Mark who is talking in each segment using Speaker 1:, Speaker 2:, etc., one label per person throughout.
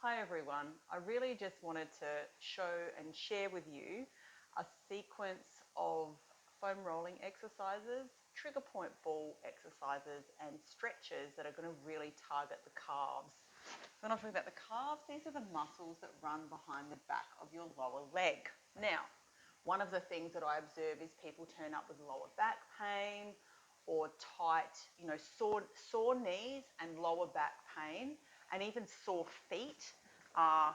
Speaker 1: Hi everyone. I really just wanted to show and share with you a sequence of foam rolling exercises, trigger point ball exercises and stretches that are going to really target the calves. When I'm talking about the calves, these are the muscles that run behind the back of your lower leg. Now, one of the things that I observe is people turn up with lower back pain or tight, sore knees and lower back pain, and even sore feet are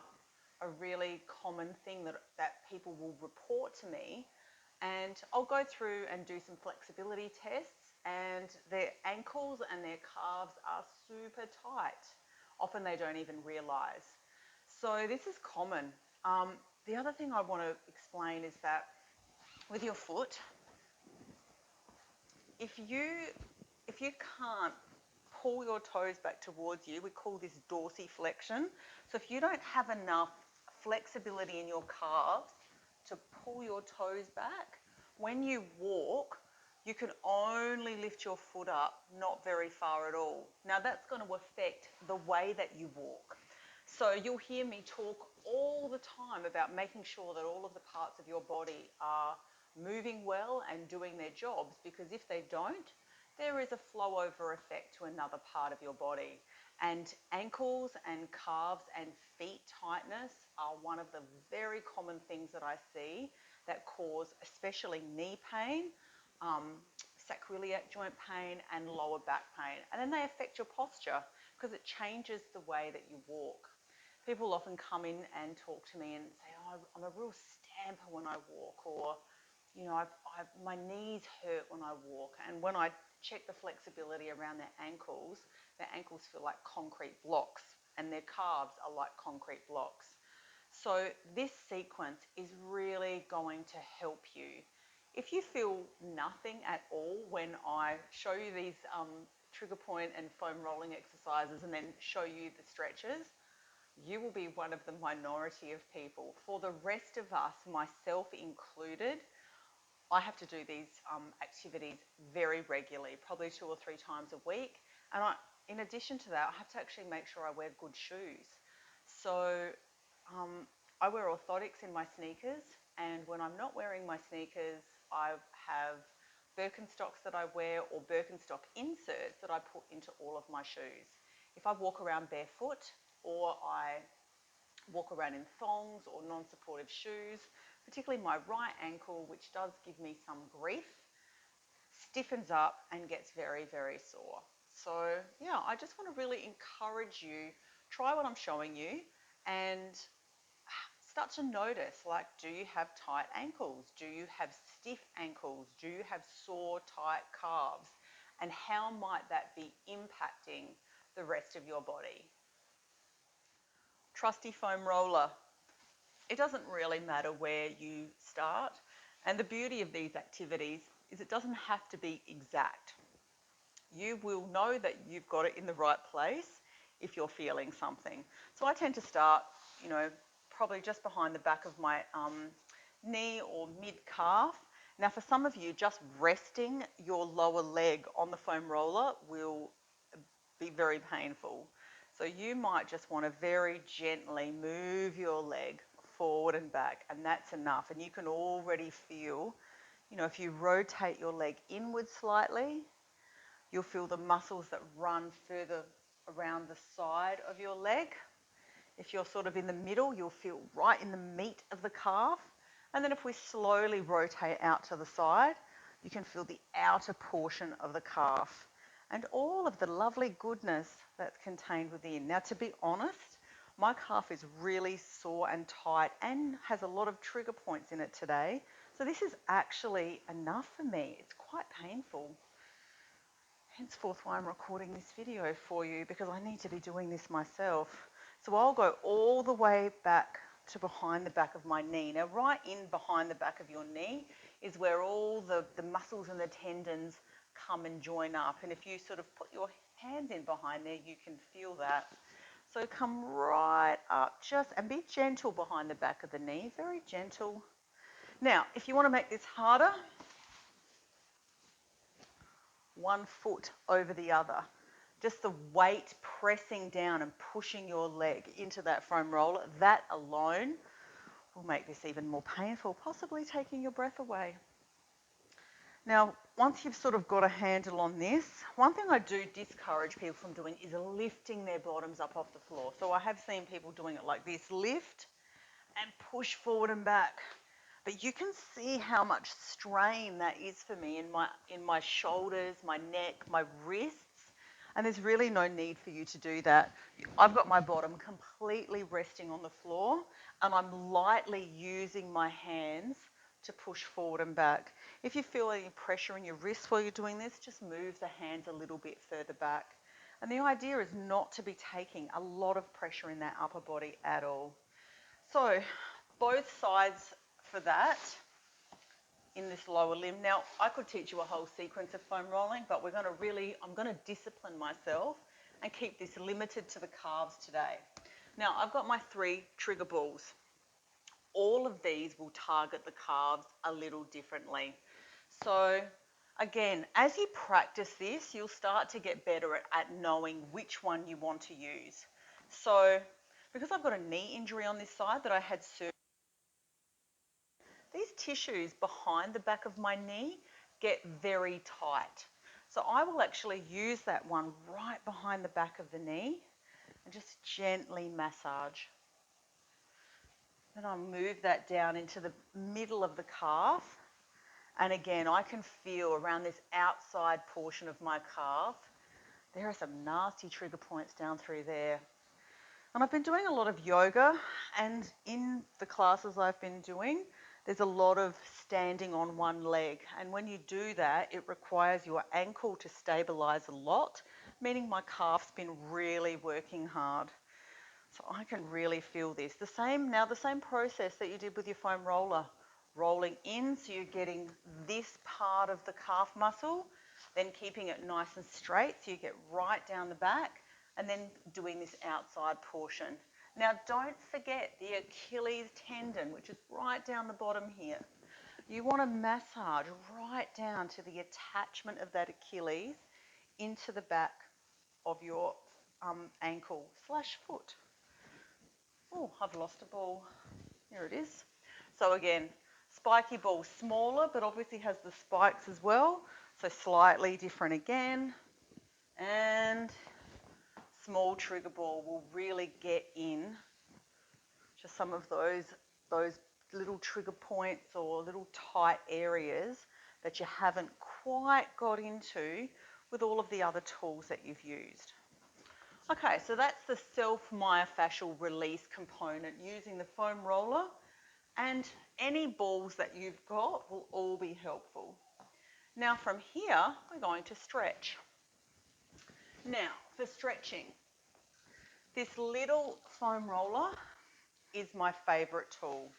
Speaker 1: a really common thing that people will report to me. And I'll go through and do some flexibility tests, and their ankles and their calves are super tight. Often they don't even realise. So this is common. The other thing I want to explain is that with your foot, if you can't pull your toes back towards you, we call this dorsiflexion. So if you don't have enough flexibility in your calves to pull your toes back, when you walk, you can only lift your foot up, not very far at all. Now that's going to affect the way that you walk. So you'll hear me talk all the time about making sure that all of the parts of your body are moving well and doing their jobs, because if they don't, there is a flow over effect to another part of your body. And ankles and calves and feet tightness are one of the very common things that I see that cause especially knee pain, sacroiliac joint pain and lower back pain. And then they affect your posture because it changes the way that you walk. People often come in and talk to me and say, oh, I'm a real stamper when I walk, or my knees hurt when I walk. And when I check the flexibility around their ankles feel like concrete blocks and their calves are like concrete blocks. So this sequence is really going to help you. If you feel nothing at all when I show you these trigger point and foam rolling exercises and then show you the stretches, you will be one of the minority of people. For the rest of us, myself included, I have to do these activities very regularly, probably 2 or 3 times a week. And in addition to that, I have to actually make sure I wear good shoes. So I wear orthotics in my sneakers, and when I'm not wearing my sneakers, I have Birkenstocks that I wear or Birkenstock inserts that I put into all of my shoes. If I walk around barefoot or I walk around in thongs or non-supportive shoes, particularly my right ankle, which does give me some grief, stiffens up and gets very, very sore. So yeah, I just want to really encourage you, try what I'm showing you and start to notice, like, do you have tight ankles? Do you have stiff ankles? Do you have sore, tight calves? And how might that be impacting the rest of your body? Trusty foam roller. It doesn't really matter where you start. And the beauty of these activities is it doesn't have to be exact. You will know that you've got it in the right place if you're feeling something. So I tend to start, probably just behind the back of my knee or mid-calf. Now for some of you, just resting your lower leg on the foam roller will be very painful. So you might just want to very gently move your leg forward and back, and that's enough. And you can already feel, if you rotate your leg inward slightly, you'll feel the muscles that run further around the side of your leg. If you're sort of in the middle, you'll feel right in the meat of the calf. And then if we slowly rotate out to the side, you can feel the outer portion of the calf and all of the lovely goodness that's contained within. Now, to be honest, my calf is really sore and tight and has a lot of trigger points in it today. So this is actually enough for me. It's quite painful. Henceforth why I'm recording this video for you, because I need to be doing this myself. So I'll go all the way back to behind the back of my knee. Now right in behind the back of your knee is where all the muscles and the tendons come and join up. And if you sort of put your hands in behind there, you can feel that. So come right up and be gentle behind the back of the knee, very gentle. Now, if you want to make this harder, one foot over the other. just the weight pressing down and pushing your leg into that foam roller, that alone will make this even more painful, possibly taking your breath away. Now, once you've sort of got a handle on this, one thing I do discourage people from doing is lifting their bottoms up off the floor. So I have seen people doing it like this, lift and push forward and back. But you can see how much strain that is for me in my shoulders, my neck, my wrists, and there's really no need for you to do that. I've got my bottom completely resting on the floor, and I'm lightly using my hands to push forward and back. If you feel any pressure in your wrists while you're doing this, just move the hands a little bit further back. And the idea is not to be taking a lot of pressure in that upper body at all. So both sides for that in this lower limb. Now, I could teach you a whole sequence of foam rolling, but I'm going to discipline myself and keep this limited to the calves today. Now, I've got my 3 trigger balls. All of these will target the calves a little differently. So again, as you practice this, you'll start to get better at knowing which one you want to use. So because I've got a knee injury on this side that I had surgery, these tissues behind the back of my knee get very tight. So I will actually use that one right behind the back of the knee and just gently massage. Then I'll move that down into the middle of the calf. And again, I can feel around this outside portion of my calf, there are some nasty trigger points down through there. And I've been doing a lot of yoga, and in the classes I've been doing, there's a lot of standing on one leg. And when you do that, it requires your ankle to stabilize a lot, meaning my calf's been really working hard. So I can really feel this. The same process that you did with your foam roller, rolling in, so you're getting this part of the calf muscle, then keeping it nice and straight so you get right down the back, and then doing this outside portion. Now, don't forget the Achilles tendon, which is right down the bottom here. You want to massage right down to the attachment of that Achilles into the back of your ankle/foot. Oh, I've lost a ball. Here it is. So again, spiky ball, smaller, but obviously has the spikes as well. So slightly different again. And small trigger ball will really get in to some of those little trigger points or little tight areas that you haven't quite got into with all of the other tools that you've used. Okay, so that's the self-myofascial release component using the foam roller, and any balls that you've got will all be helpful. Now from here, we're going to stretch. Now, for stretching, this little foam roller is my favourite tool.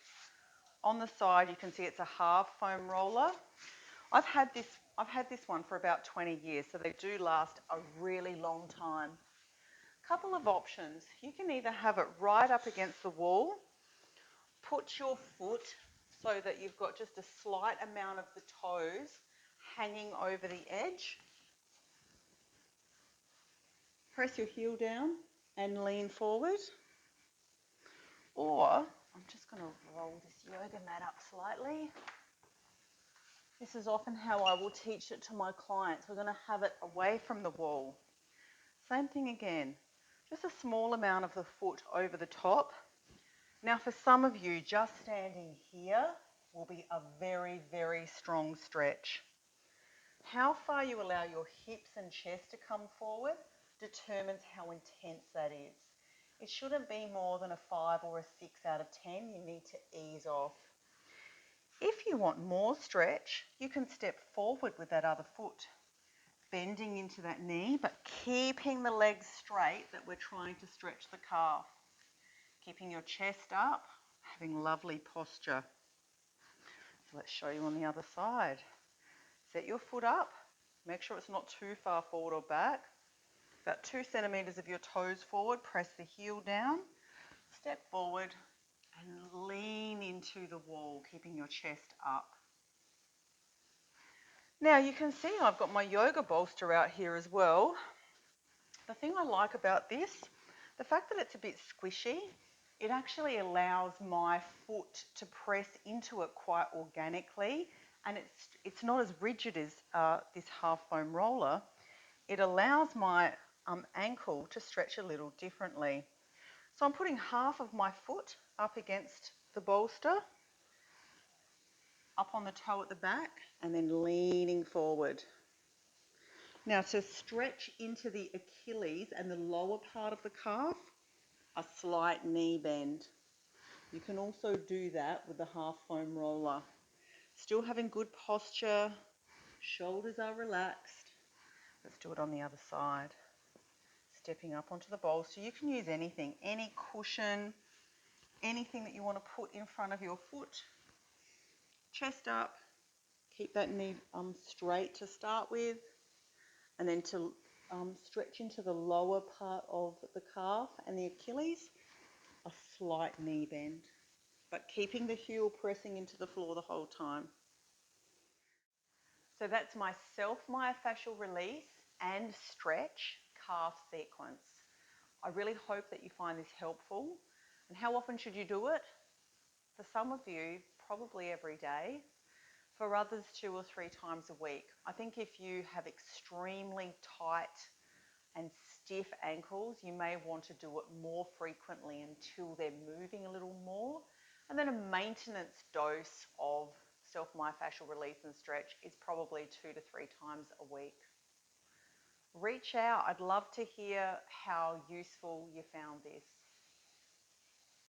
Speaker 1: On the side, you can see it's a half foam roller. I've had this one for about 20 years, so they do last a really long time. Couple of options. You can either have it right up against the wall, put your foot so that you've got just a slight amount of the toes hanging over the edge. Press your heel down and lean forward. Or I'm just going to roll this yoga mat up slightly. This is often how I will teach it to my clients. We're going to have it away from the wall. Same thing again. Just a small amount of the foot over the top. Now for some of you, just standing here will be a very, very strong stretch. How far you allow your hips and chest to come forward determines how intense that is. It shouldn't be more than a 5 or a 6 out of 10. You need to ease off. If you want more stretch, you can step forward with that other foot, bending into that knee, but keeping the legs straight that we're trying to stretch the calf. Keeping your chest up, having lovely posture. So let's show you on the other side. Set your foot up. Make sure it's not too far forward or back. About 2 centimetres of your toes forward. Press the heel down. Step forward and lean into the wall, keeping your chest up. Now you can see I've got my yoga bolster out here as well. The thing I like about this, the fact that it's a bit squishy, it actually allows my foot to press into it quite organically, and it's not as rigid as this half foam roller. It allows my ankle to stretch a little differently. So I'm putting half of my foot up against the bolster, up on the toe at the back, and then leaning forward. Now to stretch into the Achilles and the lower part of the calf, a slight knee bend. You can also do that with the half foam roller. Still having good posture, shoulders are relaxed. Let's do it on the other side. Stepping up onto the bolster. You can use anything, any cushion, anything that you want to put in front of your foot. Chest up, keep that knee straight to start with, and then to stretch into the lower part of the calf and the Achilles, a slight knee bend, but keeping the heel pressing into the floor the whole time. So that's my self-myofascial release and stretch calf sequence. I really hope that you find this helpful. And how often should you do it? For some of you, probably every day. For others, 2 or 3 times a week. I think if you have extremely tight and stiff ankles, you may want to do it more frequently until they're moving a little more. And then a maintenance dose of self-myofascial release and stretch is probably 2 to 3 times a week. Reach out. I'd love to hear how useful you found this.